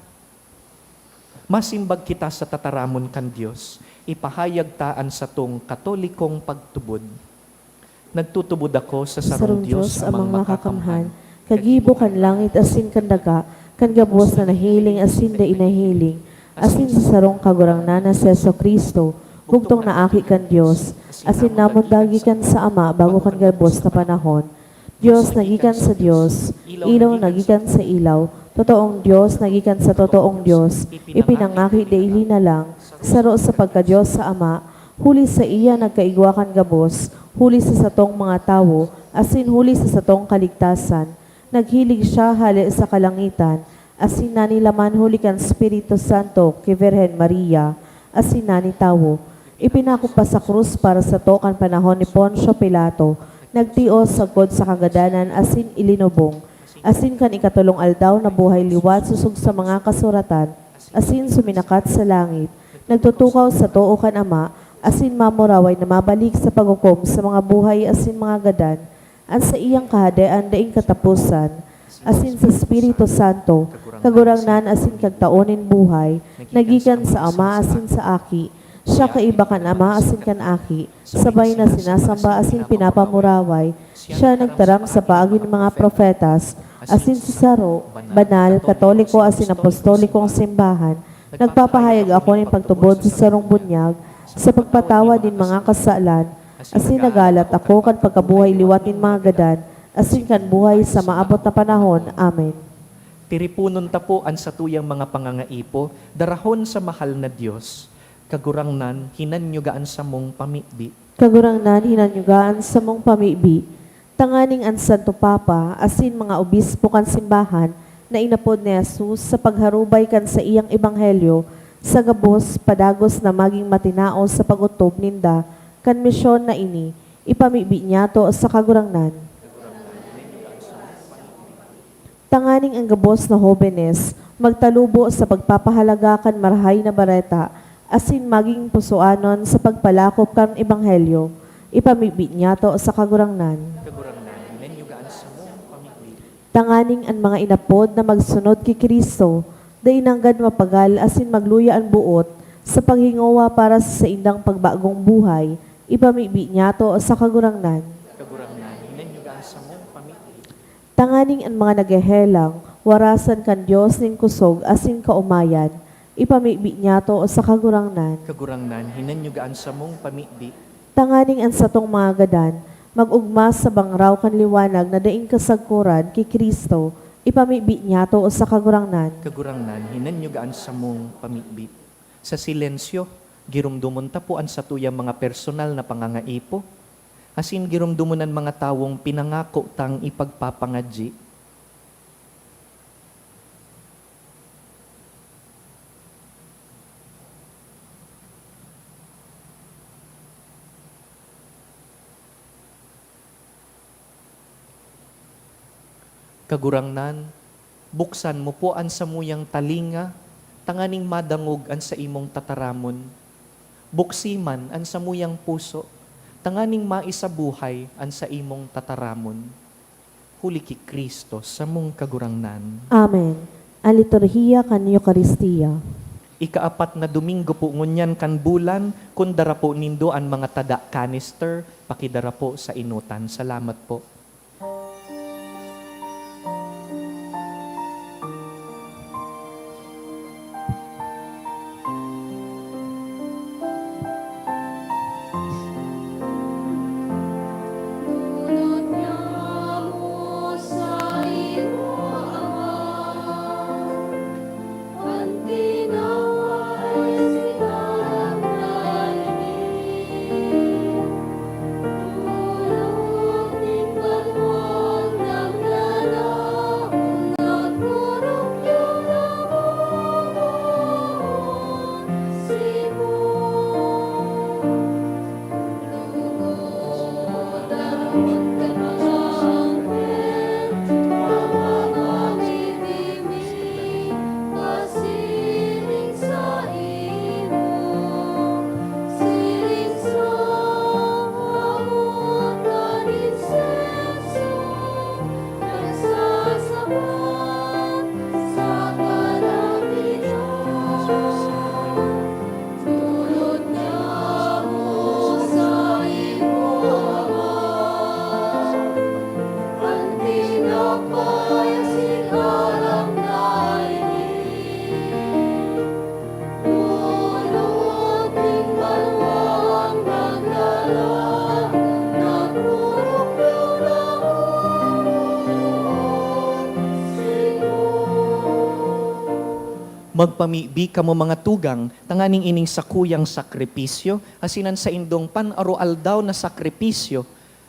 C: Masimbag kita sa tataramon kan Diyos, ipahayag taan sa tong katolikong pagtubod. Nagtutubod ako sa sarong Diyos amang makakamhan, kagibo kan langit asin kan daga, kan gabos na nahiling asin da inahiling, asin sa sarong kagurangnan na si Jesucristo, hugtong na aki kan Diyos, asin namon dagi kan sa Ama bago kan gabos na panahon. Diyos nagikan sa Diyos, ilaw nagikan sa ilaw, totoong Diyos nagikan sa totoong Diyos, ipinangaki daily na lang, saro sa pagka-Diyos sa Ama, huli sa iya nagkaigwakan gabos, huli sa satong mga tawo, asin huli sa satong kaligtasan, naghilig siya hali sa kalangitan, asin nanilaman huli kan Espiritu Santo kay Virhen Maria, asin nani tawo, ipinako pa sa krus para sa tokan panahon ni Poncio Pilato, nagtios sagod sa kagadanan asin ilinubong, asin kan ikatulong aldaw na buhay liwat susug sa mga kasuratan, asin suminakat sa langit, nagtutukaw sa too kan Ama, asin mamuraway na mabalik sa paghukom sa mga buhay asin mga gadan, an sa iyang kahadaan daing katapusan, asin sa Espiritu Santo, kagurangnan asin kagtaonin buhay, nagikan sa Ama asin sa Aki, siya kaiba kan Ama asin kan Aki, sabay na sinasamba asin pinapamuraway, siya nagtaram sa paagi ng mga profetas, asin sa saro, banal, katoliko asin apostolikong simbahan, nagpapahayag ako ng pagtubod sa sarong bunyag, sa pagpatawa din mga kasalan, asin nagalat ako kan pagkabuhay liwatin mga gadan, asin kan buhay sa maabot na panahon. Amen. Tiripunon ta po an satuyang mga pangangaipo, darahon sa mahal na Diyos, kagurangnan, hinanyugaan sa mong pamibi.
A: Kagurangnan, hinanyugaan sa mong pamibi, tanganing an Santo Papa, asin mga obispo kan simbahan, na inapod ni Jesus sa pagharubay kan sa iyang ebanghelyo, sa gabos, padagos na maging matinao sa pagutob ninda, kan misyon na ini, ipamibi niya to sa kagurangnan. Tanganing ang gabos na hobenes, magtalubo sa pagpapahalaga kan marahay na bareta, asin maging pusuanon sa pagpalakop kan ebanghelyo, ipamibi niya to sa kagurangnan.
C: Kagurangnan, hinanyugaan sa mong pamibi.
A: Tanganing ang mga inapod na magsunod kay Kristo, dainanggad mapagal asin magluya ang buot sa paghingawa para sa indang pagbagong buhay, ipamibi niya to sa kagurangnan.
C: Kagurangnan, hinanyugaan sa mong pamibi.
A: Tanganing ang mga nagahelang, warasan kan Diyos ning kusog asin kaumayan, ipamibi niya to sa kagurangnan.
C: Kagurangnan, hinanyugaan sa mong pamibi.
A: Tanganing ang satong mga gadan, magugma sa bangraw kan liwanag na daing kasagkuran kay Kristo, ipamibi niya to sa kagurangnan.
C: Kagurangnan, hinanyugaan sa mong pamibi. Sa silensyo, girumdumon ta po an satuyang mga personal na pangangaipo, asin girumdumunan mga tawong pinangako tang ipagpapangadji. Kagurangnan, buksan mo po an samuyang talinga, tanganing madangog an sa imong tataramon. Buksiman an samuyang puso, tanganing maisabuhay an sa imong tataramon. Huli ki Kristo sa mong kagurangnan.
A: Amen. Ang liturhiya kan Eucharistia.
C: Ikaapat na Domingo po ngunyan kan bulan, kung dara po nindo ang mga tada canister, pakidara po sa inutan. Salamat po. Magpamibi kamo mga tugang, tanganing ining sakuyang sakripisyo, asinan sa indong pan-arualdaw na sakripisyo,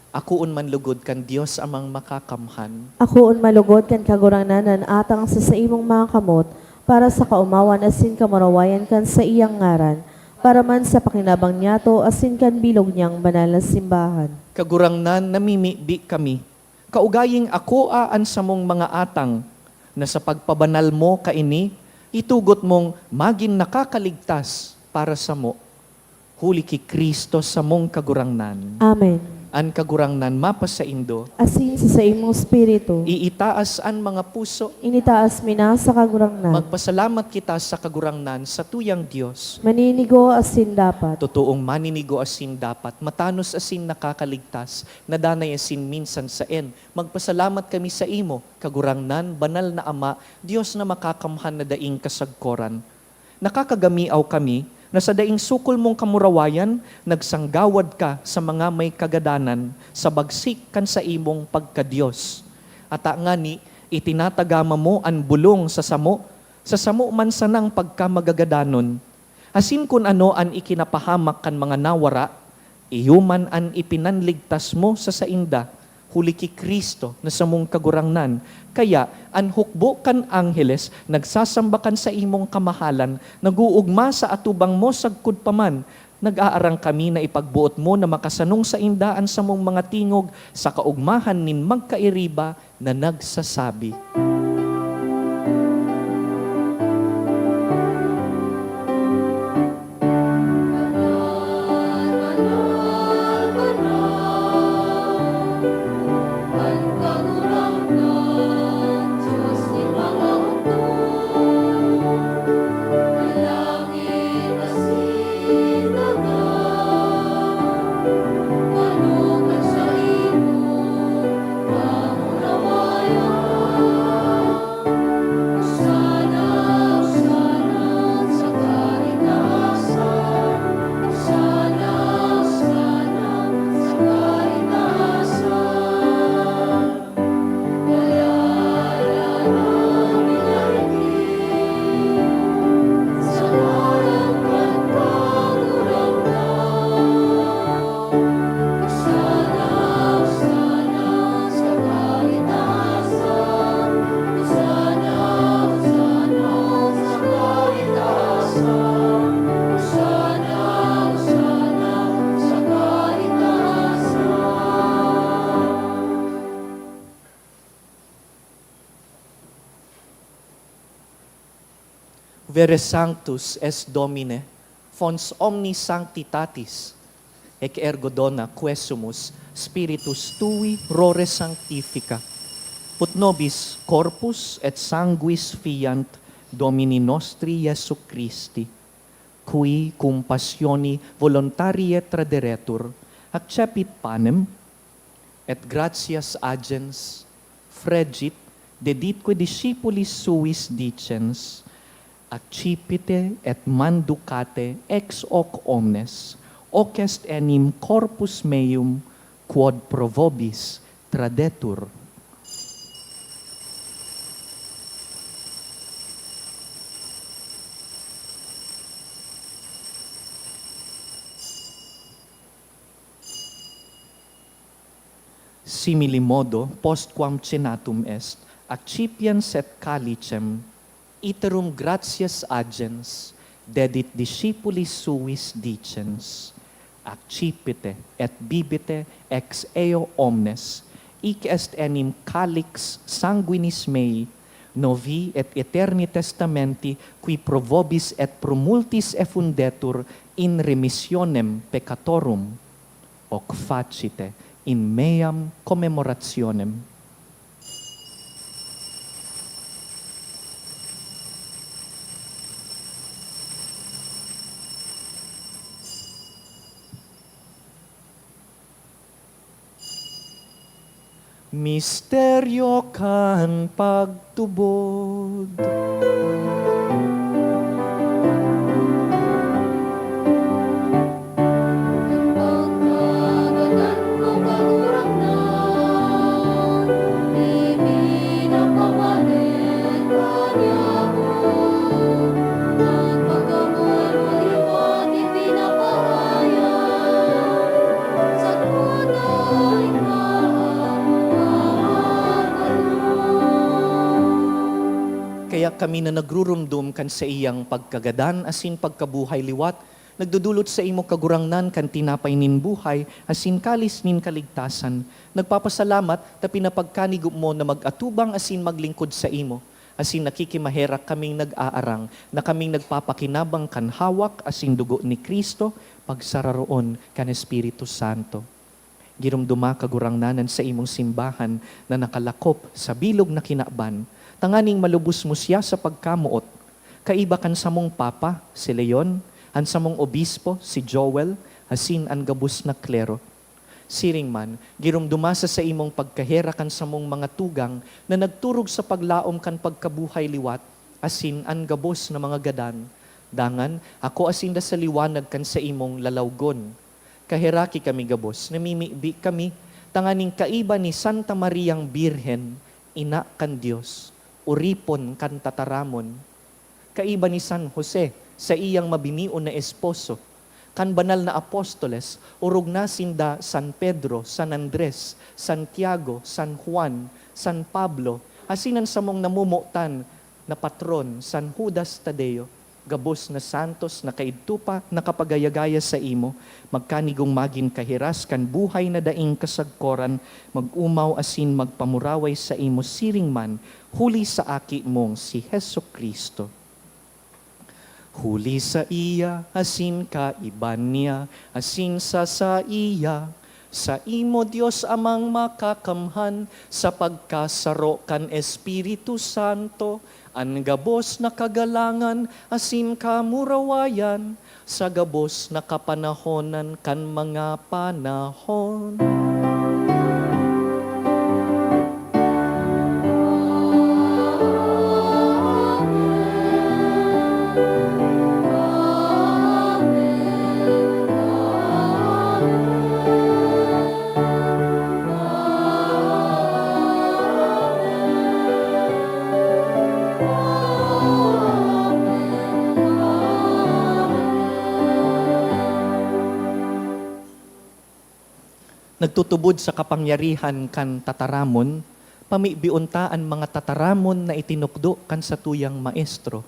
C: akuon man lugod kan Dios amang makakamhan.
A: Ako un malugod kan kagurangnanan atang sa imong mga kamot, para sa kaumawan asin kamarawayan kan sa iyang ngaran, para man sa pakinabang niyato asin kan bilog niyang banal na simbahan.
C: Kagurangnan namimibi kami, kaugaying ako aan sa mong mga atang, na sa pagpabanal mo kaini, itugot mong maging nakakaligtas para sa mo. Huli ki Kristo sa mong kagurangnan.
A: Amen.
C: An kagurangnan mapasaindo,
A: Asin sa imong spiritu,
C: iitaas an mga puso.
A: initaas mina sa kagurangnan.
C: Magpasalamat kita sa kagurangnan sa tuyang Diyos.
A: Maninigo asin dapat.
C: Totoong maninigo asin dapat, matanos asin nakakaligtas, nadanay asin minsan sa en. Magpasalamat kami sa imo, kagurangnan, banal na Ama, Diyos na makakamhan na daing kasagkoran. Nakakagamiaw kami, na sa daing sukol mong kamurawayan, nagsanggawad ka sa mga may kagadanan, sa bagsik kan sa imong pagkadiyos. At nga ni, itinatagama mo ang bulong sa samo man sanang pagkamagagadanon. Asin kun ano an ikinapahamak kan mga nawara, iyuman an ipinanligtas mo sa sainda, huli ki Kristo na sa mong kagurangnan. Kaya, an hukbo kan angheles, nagsasambakan sa imong kamahalan, naguugma sa atubang mo sagkud paman, nag-aarang kami na ipagbuot mo na makasanong sa indaan sa mong mga tingog sa kaugmahan nin magkairiba na nagsasabi. Vere sanctus es Domine, fons omni sanctitatis, ec ergo dona quesumus spiritus tui rore sanctifica. Ut nobis corpus et sanguis fiant Domini nostri Iesu Christi, qui cum passioni voluntarie traderetur, accepit panem, et gratias agens, fregit, deditque discipulis suis dicens, accipite et manducate ex hoc omnes, hoc est enim corpus meum, quod pro vobis tradetur. Simili modo, postquam cenatum est, accipiens et calicem, iterum gratias agens, dedit discipulis suis dicens, accipite et bibite ex eo omnes, hic est enim calix sanguinis mei, novi et eterni testamenti, qui pro vobis et pro multis effundetur in remissionem peccatorum, hoc facite in meam commemorationem. Misteryo kan pagtubod. kami na nagrurumdum kan sa iyang pagkagadan asin pagkabuhay liwat, nagdudulot sa imo kagurangnan kan tinapay nin buhay, asin kalis nin kaligtasan. Nagpapasalamat ta pinapagkanigop mo na mag-atubang asin maglingkod sa imo. Asin nakikimaherak kaming nag-aarang, na kaming nagpapakinabang kan hawak asin dugo ni Kristo, pagsararoon kan Espiritu Santo. Girumduma kagurangnanan sa imong simbahan na nakalakop sa bilog na kinaban, tanganing malubos mo siya sa pagkamuot. Kaiba kan sa mong papa, si Leon, an sa mong obispo, si Joel, asin an gabus na klero. Siring man, girumdumasa sa imong pagkahera kan sa mong mga tugang na nagturog sa paglaom kan pagkabuhay liwat, asin an gabos na mga gadan. Dangan, ako asin da sa liwanag kan sa imong lalawgon. Kaheraki kami gabos, namimibi kami, tanganing kaiba ni Santa Mariang Birhen, ina kan Dios, uripon kan tataramon. Kaiba ni San Jose, sa iyang mabinion na esposo, kan banal na apostoles, urog na sinda San Pedro, San Andres, Santiago, San Juan, San Pablo, asinan sa mong namumutan na patron, San Judas Tadeo, gabos na santos na kaidtupa na kapagayagaya sa imo, magkanigong magin kahiras kan buhay na daing kasagkoran, magumaw asin magpamuraway sa imo siring man, huli sa aki mong si Heso Kristo. Huli sa iya, asin kaiban niya, asin sa iya, sa imo Dios amang makakamhan, sa pagkasaro kan Espiritu Santo, an gabos na kagalangan, asin kamurawayan, sa gabos na kapanahonan kan mga panahon. Nagtutubod sa kapangyarihan kan tataramon, pamibiuntaan mga tataramon na itinukdo kan sa tuyang maestro.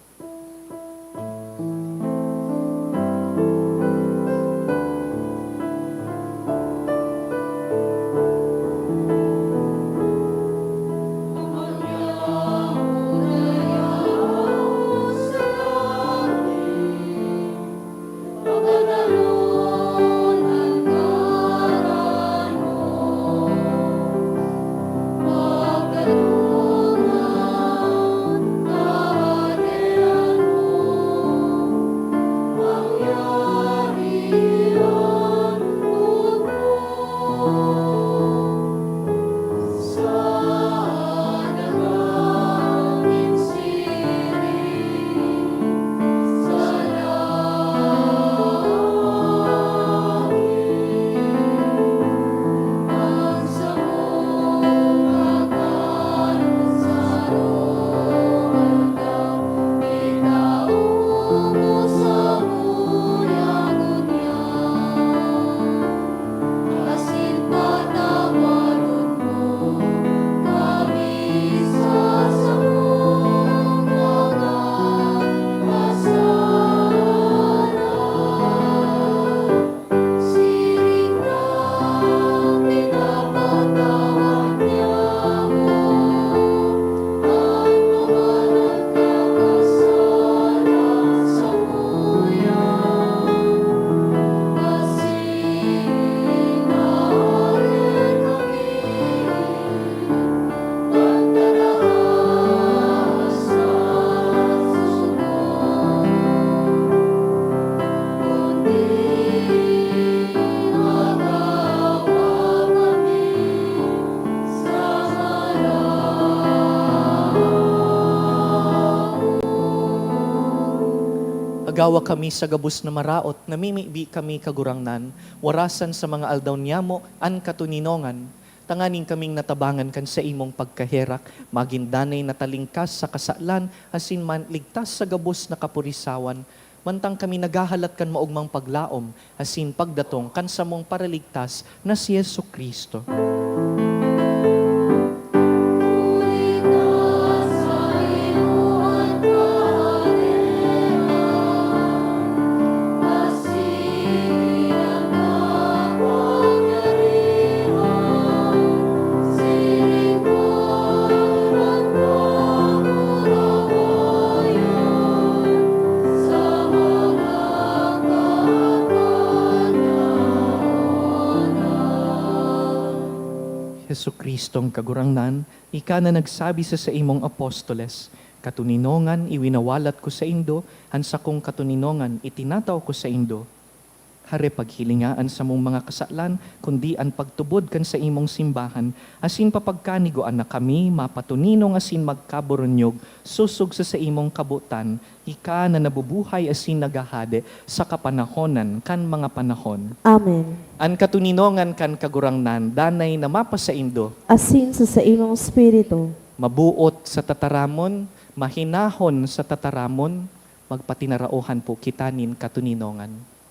C: Agawa kami sa gabos na maraot, namimibi kami kagurangnan, warasan sa mga aldaw niyamo, an katuninongan, tanganing kaming natabangan kan sa imong pagkaherak, magindanay na talingkas sa kasalan, asin man ligtas sa gabos na kapurisawan, mantang kami nagahalat kan maugmang paglaom, asin pagdatong kan sa mong paraligtas na si Yesu Kristo.
F: Sa iyo at
C: Jesucristong kagurangnan, ika na nagsabi sa imong apostoles, katuninongan iwinawalat ko sa indo, hansa kong katuninongan itinataw ko sa indo. Hare paghilingaan sa mong mga kasalan, kundi ang pagtubod kan sa imong simbahan, asin papagkaniguan na kami, mapatuninong asin magkaboronyog, susog sa imong kabutan, ika na nabubuhay asin nagahade sa kapanahonan kan mga panahon.
A: Amen.
C: An katuninongan kan kagurangnan, danay na mapa sa indo,
A: Asin sa imong spirito,
C: mabuot sa tataramon, mahinahon sa tataramon, magpatinarauhan po kitanin katuninongan.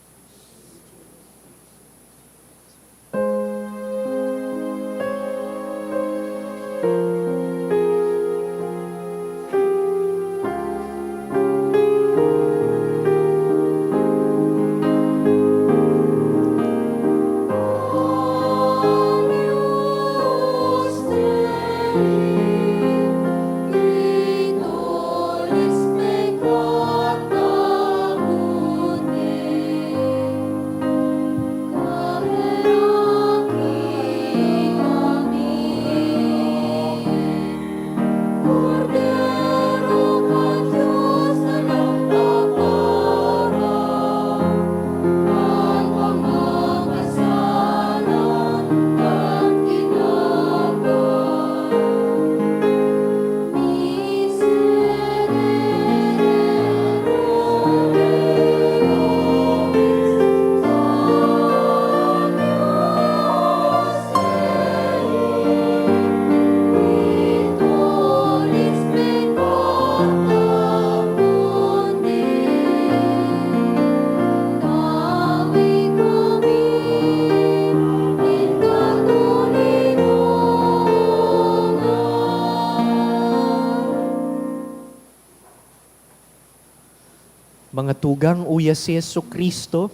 C: Mga tugang uya si Jesucristo,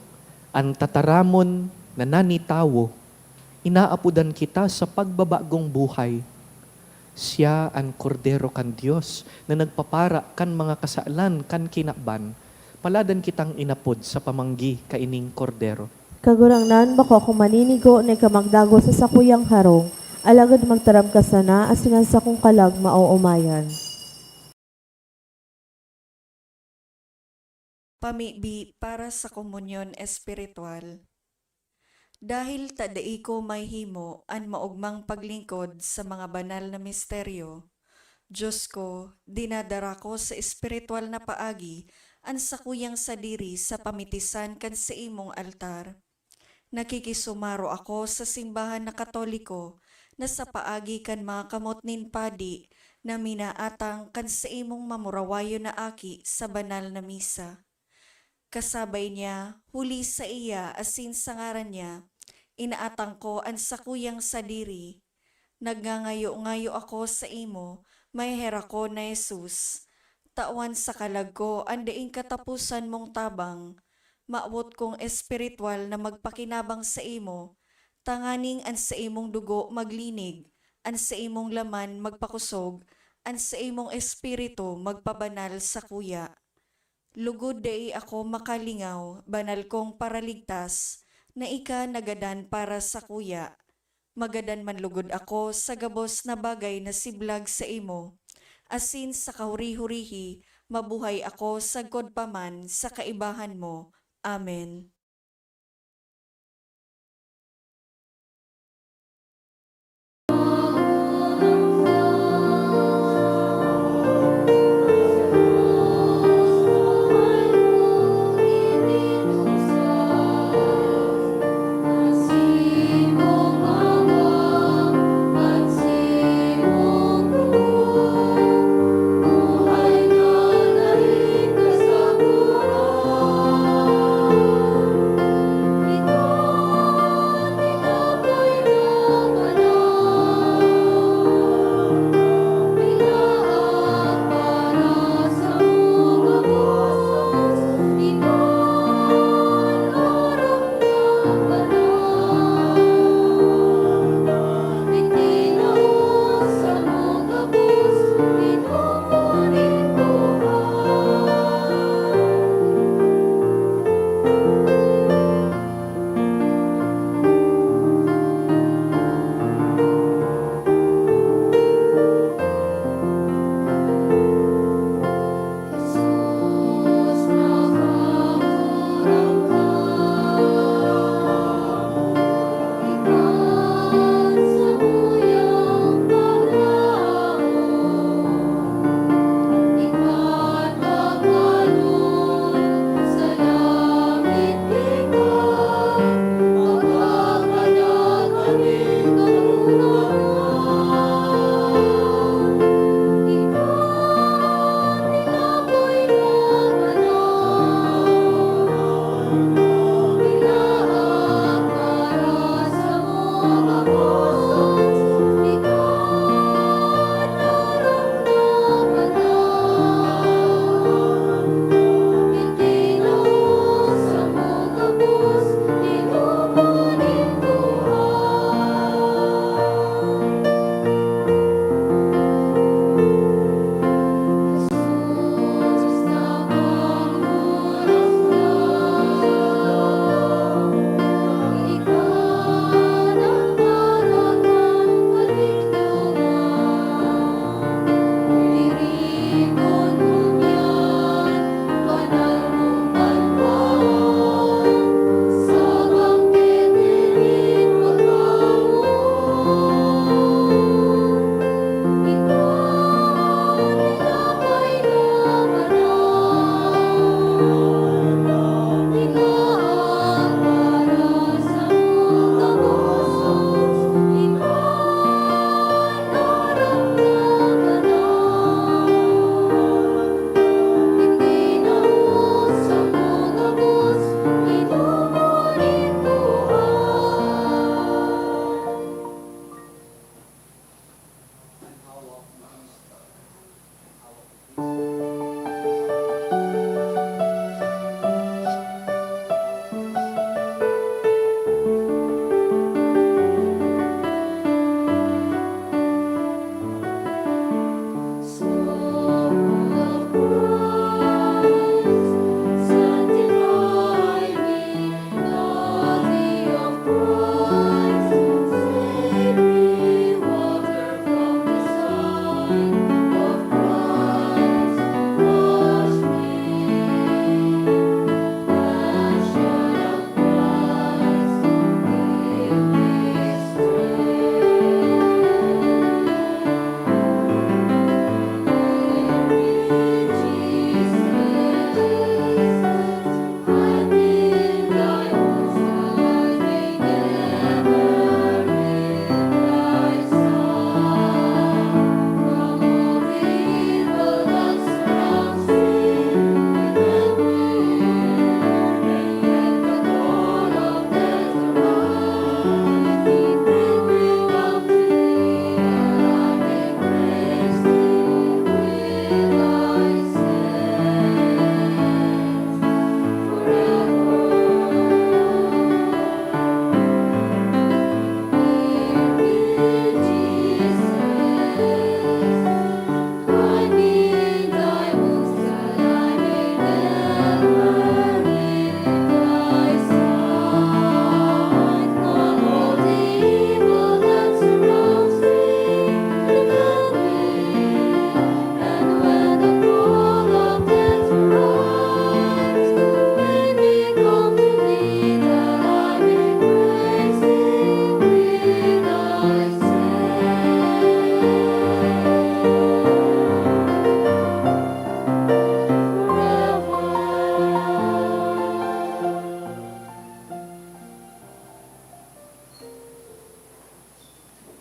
C: ang tataramon na nanitawo, inaapudan kita sa pagbabagong buhay. Siya ang kordero kan Diyos na nagpapara kan mga kasalan kan kinaban. Paladan kitang inapod sa pamanggi kaining kordero.
A: kagurangnan bako kung maninigo na kamagdago sa sakuyang harong, alagad magtaram ka sana, asingan sa kong kalag mauumayan.
F: Pamibi para sa komunyon espiritual. Dahil tadai ko may himo an maugmang paglingkod sa mga banal na misteryo, Diyos ko, dinadara ko sa espiritual na paagi an sakuyang sadiri sa pamitisan kan sa imong altar. Nakikisumaro ako sa simbahan na Katoliko na sa paagi kan mga kamotnin padi na minaatang kan sa imong mamurawayo na aki sa banal na misa. Kasabay niya, huli sa iya asin sa ngaran niya, inaatang ko ang sakuyang sadiri. Nagngangayo-ngayo ako sa imo, may hera ko na Jesus. Tawan sa kalag ko, ang daing katapusan mong tabang. Maawot kong espiritual na magpakinabang sa imo, tanganing an sa imong dugo maglinig, an sa imong laman magpakusog, an sa imong espiritu magpabanal sa kuya. Lugod day ako makalingaw, banal kong paraligtas, na ika nagadan para sa kuya. Magadan man lugod ako sa gabos na bagay na siblag sa imo. Asin sa kahuri-hurihi, mabuhay ako sa godpaman sa kaibahan mo. Amen.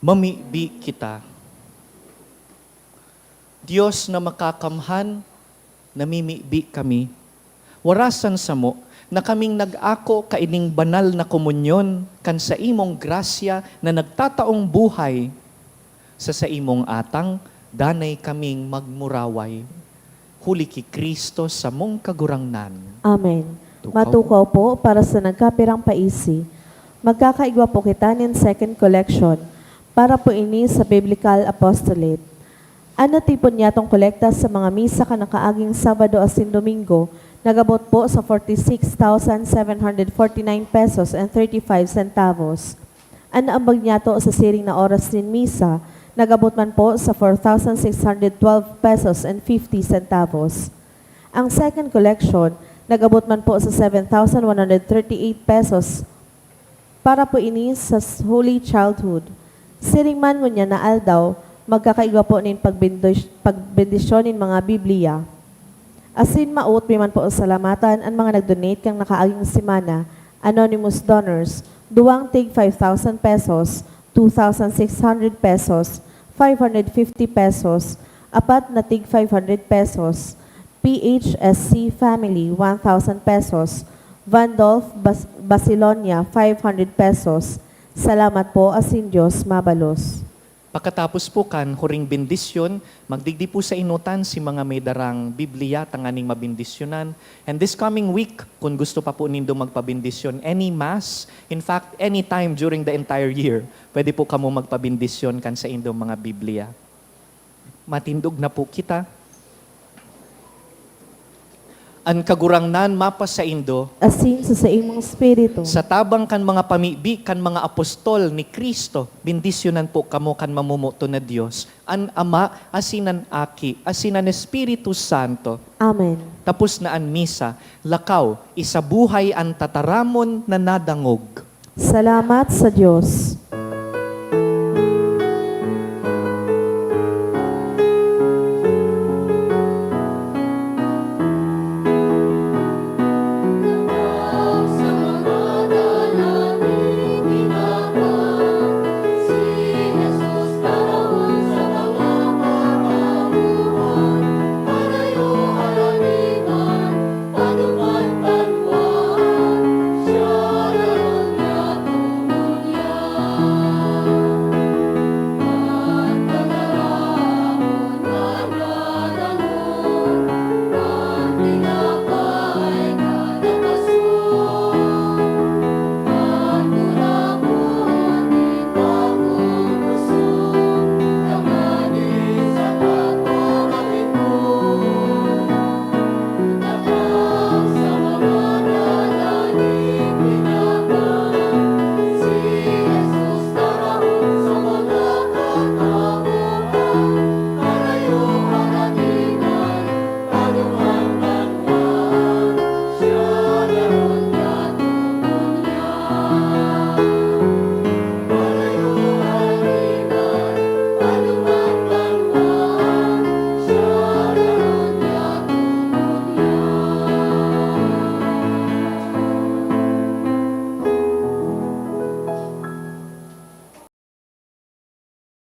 C: mamibi kita. Diyos na makakamhan, namimibi kami. Warasan sa mo, na kaming nag-ako kaining banal na komunyon, kan sa imong grasya na nagtataong buhay, sa imong atang, danay kaming magmuraway. Huli ki Kristo sa mong kagurangnan.
A: Amen.
C: Tukaw.
A: Matukaw po para sa nagkapirang paisi. Magkakaigwa po kita ng second collection para po ini sa Biblical Apostolate. Ano tipon niya tong kolekta sa mga misa ka nakaaging Sabado asin Domingo, nagabot po sa 46,749 pesos and 35 centavos. Ano ambag niya to sa siring na oras din misa, nagabot man po sa 4,612 pesos and 50 centavos. Ang second collection, nagabot man po sa 7,138 pesos para po ini sa Holy Childhood. Siring man ngunya na aldaw, magkakaigwa po nin pagbendisyon nin mga Biblia. Asin maut, may man po salamatan ang mga nag-donate kang nakaaging simana, anonymous donors, duwang tig 5,000 pesos, 2,600 pesos, 550 pesos, apat na tig 500 pesos, PHSC Family, 1,000 pesos, Vandolph Basilonia, 500 pesos. Salamat po, asin Diyos mabalos.
C: Pagkatapos po kan, huring bendisyon, magdigdi po sa inutan si mga may darang Biblia, tanganing mabindisyonan. And this coming week, kung gusto pa po nindo magpabindisyon, any mass, in fact, any time during the entire year, pwede po kamo magpabindisyon kan sa indong mga Biblia. Matindog na po kita. Ang kagurangnan mapa sa indo,
A: Asin sa imong spirito.
C: sa tabang kan mga pamibi, kan mga apostol ni Kristo, bindisyonan po kamo kan mamumuto na Diyos, an Ama, asinan Aki, asinan Espiritu Santo.
A: Amen.
C: Tapos na an misa, lakaw, isabuhay ang tataramon na nadangog.
A: Salamat sa Diyos.